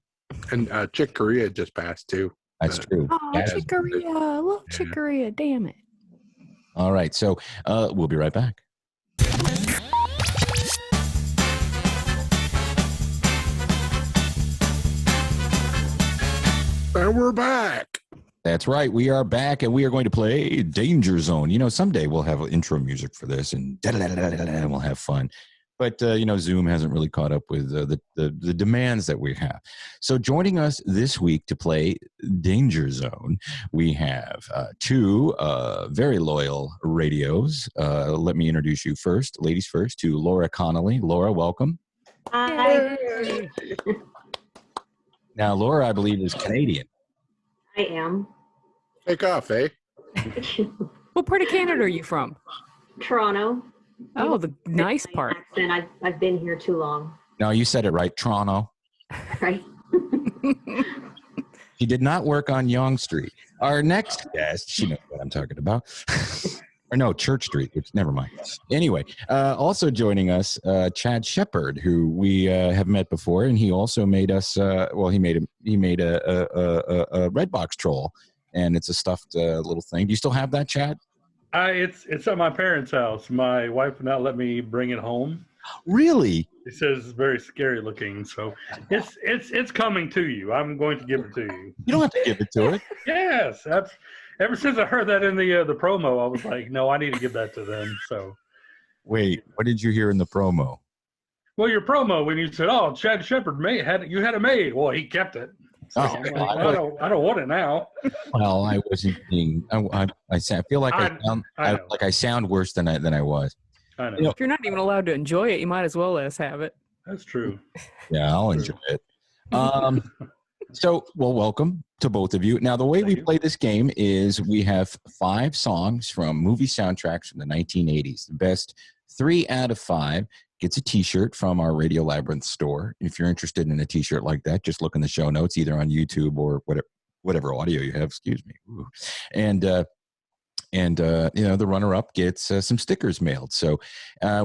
And Chick Corea just passed too. That's true. Oh, That is- Chick Corea. I love Chick Corea. Damn it. All right. So we'll be right back. And we're back. That's right. We are back, and we are going to play Danger Zone. Someday we'll have intro music for this, and we'll have fun. But, Zoom hasn't really caught up with the demands that we have. So joining us this week to play Danger Zone, we have two very loyal radios. Let me introduce you first, ladies first, to Laura Connolly. Laura, welcome. Hi. Now, Laura, I believe, is Canadian. I am. Take off, eh? What part of Canada are you from? Toronto. Oh, the nice part. Accent. I've been here too long. No, you said it right, Toronto. Right. She did not work on Yonge Street. Our next guest, she knows what I'm talking about. Or no, Church Street, which never mind. Anyway, also joining us, Chad Shepard, who we have met before, and he also made us. He made a Redbox troll, and it's a stuffed little thing. Do you still have that, Chad? It's at my parents' house. My wife would not let me bring it home. Really? She says it's very scary looking, so it's coming to you. I'm going to give it to you. You don't have to give it to it. Yes, that's. Ever since I heard that in the promo, I was like, no, I need to give that to them. So, wait, what did you hear in the promo? well, your promo when you said, "Oh, Chad Shepard had it made." Well, he kept it. So Oh, I'm like, I don't want it now. Well, I wasn't being. I feel like I sound worse than I was. I know. If you're not even allowed to enjoy it, you might as well let us have it. That's true. Yeah, I'll enjoy it. So, welcome to both of you. Now, the way we play this game is we have 5 songs from movie soundtracks from the 1980s. The best 3 out of 5 gets a T-shirt from our Radio Labyrinth store. If you're interested in a T-shirt like that, just look in the show notes, either on YouTube or whatever audio you have. Excuse me. Ooh. And the runner-up gets some stickers mailed. So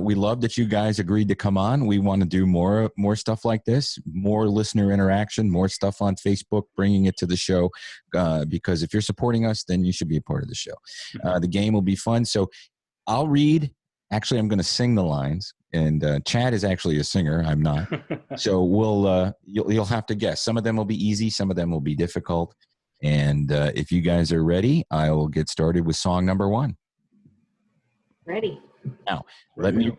we love that you guys agreed to come on. We want to do more stuff like this, more listener interaction, more stuff on Facebook, bringing it to the show. Because if you're supporting us, then you should be a part of the show. The game will be fun. So I'll read. Actually, I'm going to sing the lines. And Chad is actually a singer. I'm not. So you'll have to guess. Some of them will be easy. Some of them will be difficult. And if you guys are ready, I will get started with song number 1. Ready. Now, let me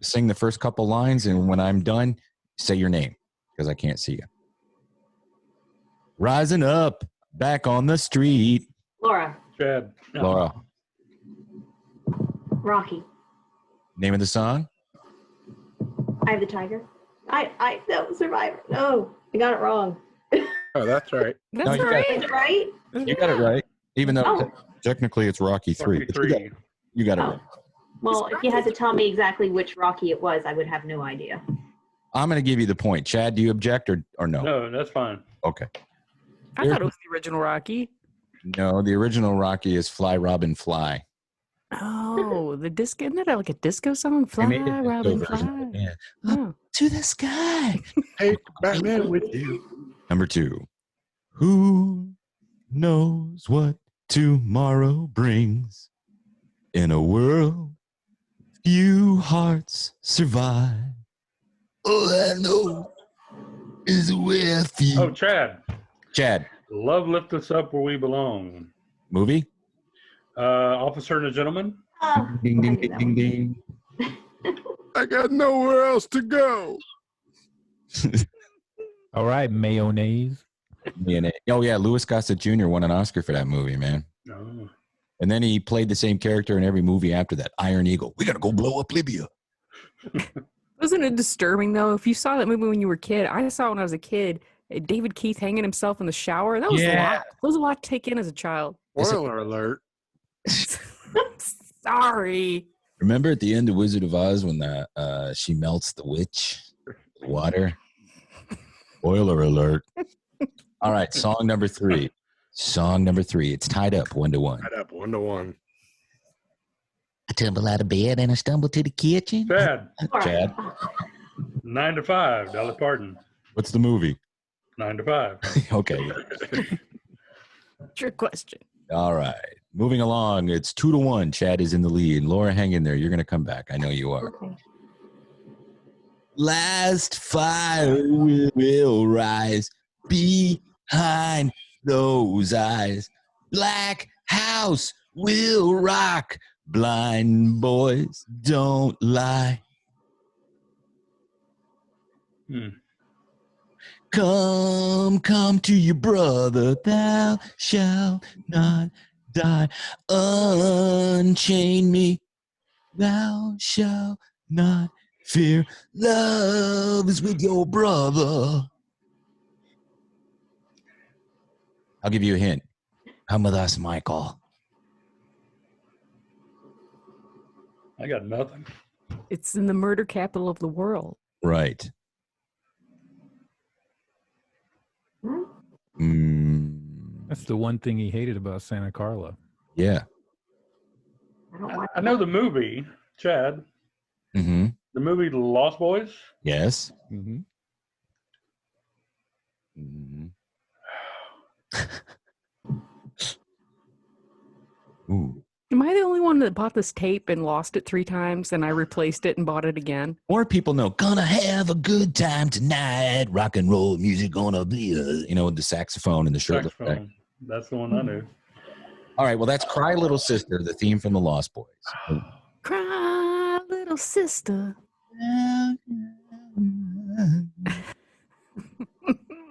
sing the first couple lines, and when I'm done, say your name because I can't see you. Rising up, back on the street. Laura. Chad. No. Laura, Rocky. name of the song? I have the tiger. No, Survivor. No, I got it wrong. Oh, that's right. That's No, all you got right. Is it right? You got it right. Even though Oh. technically it's Rocky 3. Rocky but you got it Oh. right. Well, if you had to tell me exactly which Rocky it was, I would have no idea. I'm going to give you the point. Chad, do you object or no? No, that's fine. Okay. I thought it was the original Rocky. No, the original Rocky is Fly Robin Fly. Oh, the disco. Isn't that like a disco song? Fly, They made a disco Robin, version fly. of it, yeah. Oh. To the sky. Take Batman with you. Number 2. Who knows what tomorrow brings? In a world, few hearts survive. All I know is where few. Oh, Chad. Chad. Love lift us up where we belong. Movie? Officer and a Gentleman. Oh, Ding, I ding, knew ding, that ding, one. ding. I got nowhere else to go. All right, mayonnaise. Oh, yeah. Louis Gossett Jr. won an Oscar for that movie, man. Oh. And then he played the same character in every movie after that. Iron Eagle. We got to go blow up Libya. Wasn't it disturbing though? If you saw that movie when you were a kid, I saw it when I was a kid. David Keith hanging himself in the shower. That was a lot. That was a lot to take in as a child. Spoiler alert. Sorry. Remember at the end of Wizard of Oz when she melts the witch? Water. Spoiler alert. All right, song number 3. It's tied up 1-1. Tied up 1-1. I tumble out of bed and I stumble to the kitchen. Chad. Oh. 9 to 5. Dolly Parton. What's the movie? 9 to 5. Okay. Trick question. All right. Moving along. It's 2-1. Chad is in the lead. Laura, hang in there. You're going to come back. I know you are. Okay. Last fire will rise behind those eyes. Black house will rock. Blind boys don't lie. Come to your brother. Thou shalt not die. Unchain me. Thou shalt not fear. Love is with your brother. I'll give you a hint. Come with us, Michael. I got nothing. It's in the murder capital of the world. Right. That's the one thing he hated about Santa Carla. Yeah. I know the movie, Chad. Mm-hmm. The movie The Lost Boys. Yes. Mm-hmm. Mm-hmm. Ooh. Am I the only one that bought this tape and lost it 3 times and I replaced it and bought it again? More people know. Gonna have a good time tonight. Rock and roll music gonna be, the saxophone and the shirtless guy. Saxophone. That's the one I knew. All right. Well, that's "Cry Little Sister," the theme from the Lost Boys. Cry, little sister.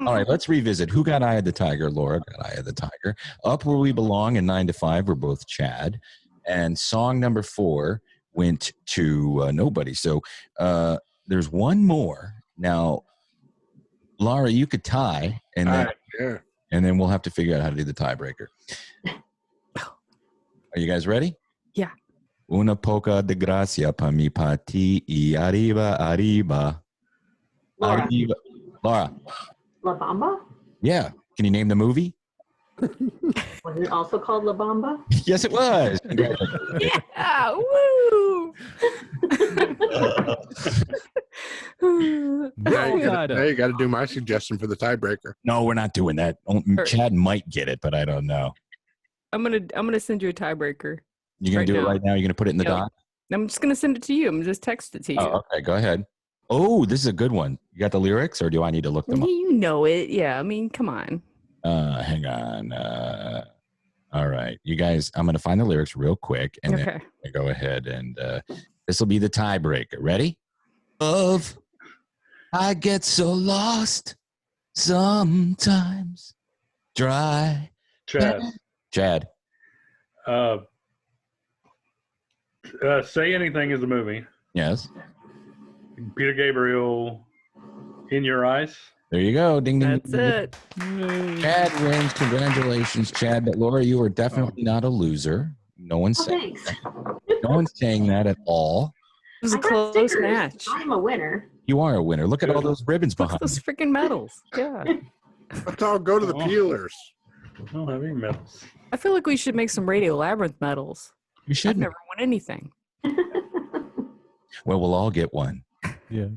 All right, let's revisit. Who got Eye of the Tiger? Laura got Eye of the Tiger. Up Where We Belong and 9 to 5 were both Chad. And song number 4 went to nobody. So there's one more. Now, Laura, you could tie, and then, and then we'll have to figure out how to do the tiebreaker. Are you guys ready? Yeah. Una poca de gracia pa mi pati y arriba, arriba. Laura. Arriba. Laura. La Bamba? Yeah. Can you name the movie? Was it also called La Bamba? Yes, it was. Yeah, woo! Now you got to do my suggestion for the tiebreaker. No, we're not doing that. Chad might get it, but I don't know. I'm gonna send you a tiebreaker. You're gonna do it right now? You're gonna put it in the doc? I'm just gonna send it to you. I'm just text it to you. Oh, okay, go ahead. Oh, this is a good one. You got the lyrics, or do I need to look them up? You know it. Yeah, I mean, come on. Hang on. All right, you guys, I'm going to find the lyrics real quick, and then go ahead, and this will be the tiebreaker. Ready? I get so lost sometimes. Dry. Chad. Say Anything is a movie. Yes. Peter Gabriel, In Your Eyes. There you go. Ding, ding. That's it. Chad wins. Congratulations, Chad. But Laura, you are definitely not a loser. No one's saying that. No one's saying that at all. It was a close match. I'm a winner. You are a winner. Look at all those ribbons behind. Those freaking medals. Yeah. Let's all go to the peelers. I don't have any medals. I feel like we should make some Radio Labyrinth medals. You should. I've never won anything. Well, we'll all get one. Yeah.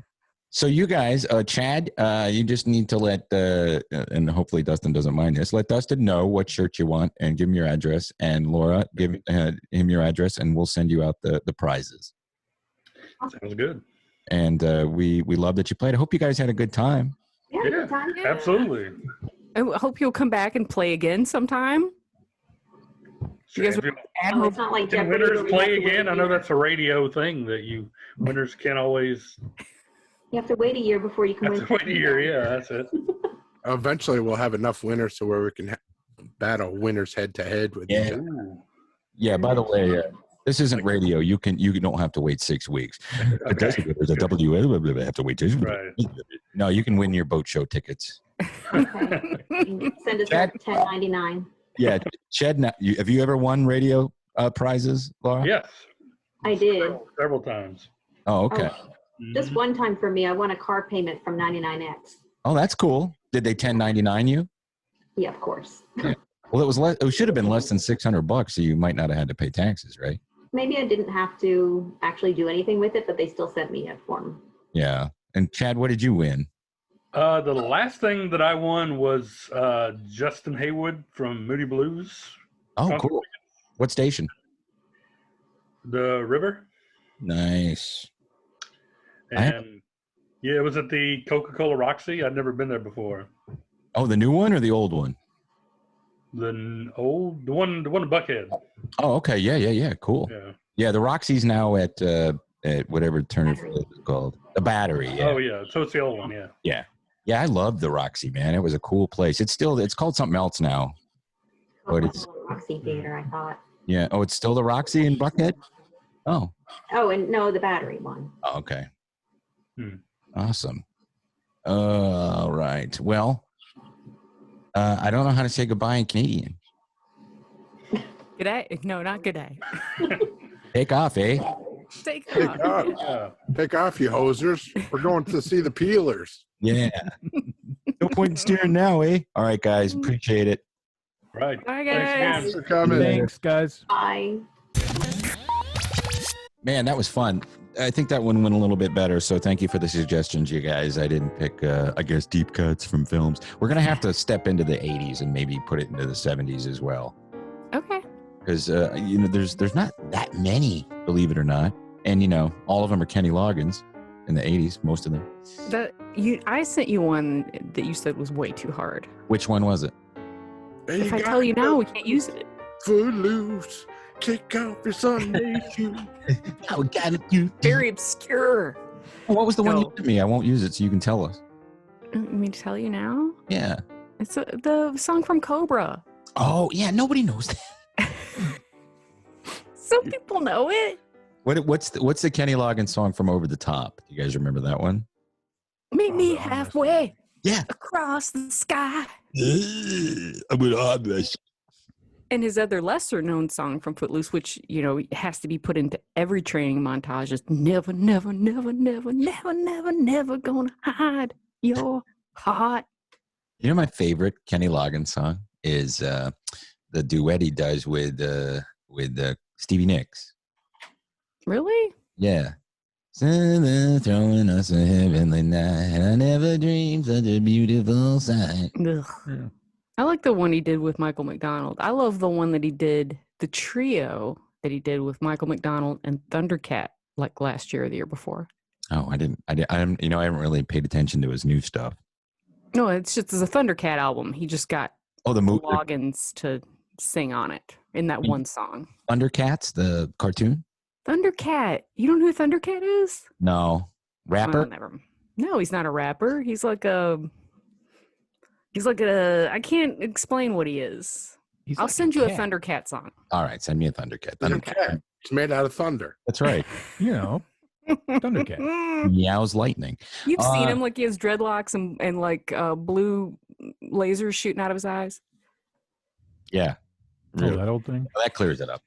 So you guys, Chad, you just need to let, and hopefully Dustin doesn't mind this, let Dustin know what shirt you want and give him your address. And Laura, give him your address and we'll send you out the prizes. Sounds good. And we love that you played. I hope you guys had a good time. Yeah, Yeah, good time. absolutely. I hope you'll come back and play again sometime. You guys If you- Oh, it's not like Can Jeopardy winners where we have play to wait again? a I know year. that's a radio thing that winners can't always You have to wait a year before you can have win. to wait a year. Yeah, that's it. Eventually, we'll have enough winners to where we can battle winners head to head with each other. Ooh. Yeah, by the way, this isn't radio. You don't have to wait 6 weeks. Okay. There's a W. Have to wait 6 weeks. Right. No, you can win your boat show tickets. Okay. Send us Chad? $10.99. Yeah, Chad, have you ever won radio prizes, Laura? Yes. I did. Several times. Oh, okay. Oh, just one time for me, I won a car payment from 99X. Oh, that's cool. Did they 1099 you? Yeah, of course. Well, it was it should have been less than $600, so you might not have had to pay taxes, right? Maybe I didn't have to actually do anything with it, but they still sent me a form. Yeah. And Chad, what did you win? The last thing that I won was Justin Haywood from Moody Blues. Oh, cool. What station? The River. Nice. And yeah, it was at the Coca-Cola Roxy. I'd never been there before. Oh, the new one or the old one? The one in Buckhead. Oh, okay. Yeah. Cool. Yeah. Yeah, the Roxy's now at whatever Turner Field is called. The Battery. Yeah. Oh yeah. So it's the old one. Yeah. Yeah, I loved the Roxy, man. It was a cool place. It's called something else now. But it's Roxy Theater, I thought. yeah. Oh, it's still the Roxy in Buckhead? Oh. Oh, and no, the Battery one. Oh, okay. Hmm. Awesome. All right. Well, I don't know how to say goodbye in Canadian. G'day? No, not g'day. Take off, eh? Take Take off. off. Yeah. Take off, you hosers. We're going to see the Peelers. Yeah. No point in steering now, eh? All right, guys. Appreciate it. Right. Bye, Thanks guys. again. Thanks for coming. Thanks, guys. Bye. Man, that was fun. I think that one went a little bit better. So thank you for the suggestions, you guys. I didn't pick, I guess, deep cuts from films. We're going to have to step into the 80s and maybe put it into the 70s as well. Okay. Because, there's not that many, believe it or not. And, all of them are Kenny Loggins in the 80s, most of them. I sent you one that you said was way too hard. Which one was it? Hey, If I got tell you now, we to can't use it. Footloose. Kick off your Sunday shoes. Oh, got it. You. Very obscure. What was the one you No. sent me? I won't use it so you can tell us. You mean to tell you now? Yeah. It's the song from Cobra. Oh, yeah. Nobody knows that. Some people know it. What's the Kenny Loggins song from Over the Top? Do you guys remember that one? Meet me no, halfway Yeah. across the sky. I'm gonna have this. And his other lesser known song from Footloose, which, has to be put into every training montage, is never, never, never, never, never, never, never gonna hide your heart. My favorite Kenny Loggins song is the duet he does with Stevie Nicks. Really? Yeah. Santa throwing us a heavenly night. I never dreamed such a beautiful sight. Ugh. Yeah. I like the one he did with Michael McDonald. I love the one that he did, the trio that he did with Michael McDonald and Thundercat, like last year or the year before. Oh, I haven't really paid attention to his new stuff. No, it's a Thundercat album. He just got Oh, the movie Loggins to sing on it in that one song. Thundercats, the cartoon? Thundercat. You don't know who Thundercat is? No. Rapper? Oh, never. No, he's not a rapper. He's like a. I can't explain what he is. He's I'll like send you a cat. Thundercat song. All right, send me a Thundercat. Thundercat. It's made out of thunder. That's right. Thundercat. Meows lightning. You've seen him, like he has dreadlocks and like blue lasers shooting out of his eyes. Yeah. Oh, that old thing. Well, that clears it up.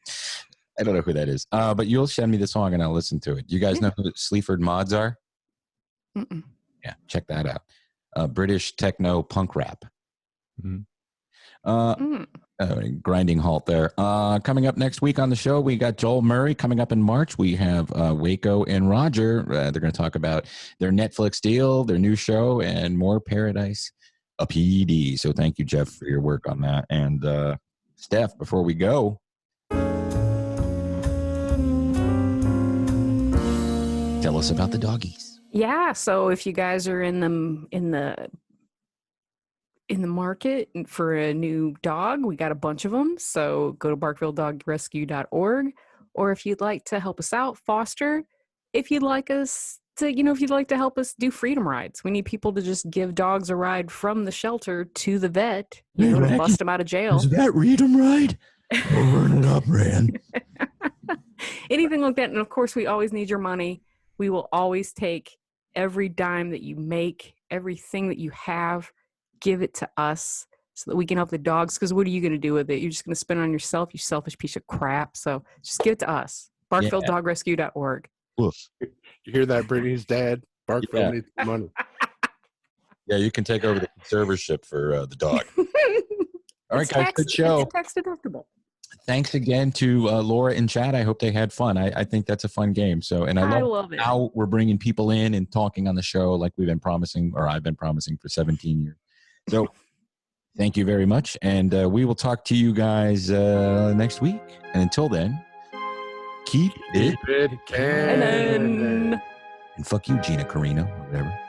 I don't know who that is. But you'll send me the song and I'll listen to it. You guys know who the Sleaford Mods are? Mm-mm. Yeah, check that out. British techno punk rap. Mhm. Grinding halt there. Coming up next week on the show, we got Joel Murray. Coming up in March, we have Waco and Roger. They're going to talk about their Netflix deal, their new show, and more Paradise a PD. So thank you, Jeff, for your work on that. And Steph, before we go, tell us about the doggies. Yeah, so if you guys are in the market for a new dog, we got a bunch of them. So go to barkvilledogrescue.org, or if you'd like to help us out, foster. If you'd like us to, if you'd like to help us do freedom rides, we need people to just give dogs a ride from the shelter to the vet, to bust them out of jail. Is that freedom ride? Burn it up, Rand. Anything like that. And of course, we always need your money. We will always take every dime that you make, everything that you have. Give it to us so that we can help the dogs, because what are you going to do with it? You're just going to spend it on yourself, you selfish piece of crap. So just give it to us. barkvilledogrescue.org. You hear that, Brittany's dad? Barkville needs money. Yeah, you can take over the conservatorship for the dog. All right, guys, good show. It's tax deductible. Thanks again to Laura and Chad. I hope they had fun. I think that's a fun game. So, and I love it. How we're bringing people in and talking on the show like we've been promising, or I've been promising for 17 years. So thank you very much. And we will talk to you guys next week. And until then, keep it canon. And fuck you, Gina Carano, or whatever.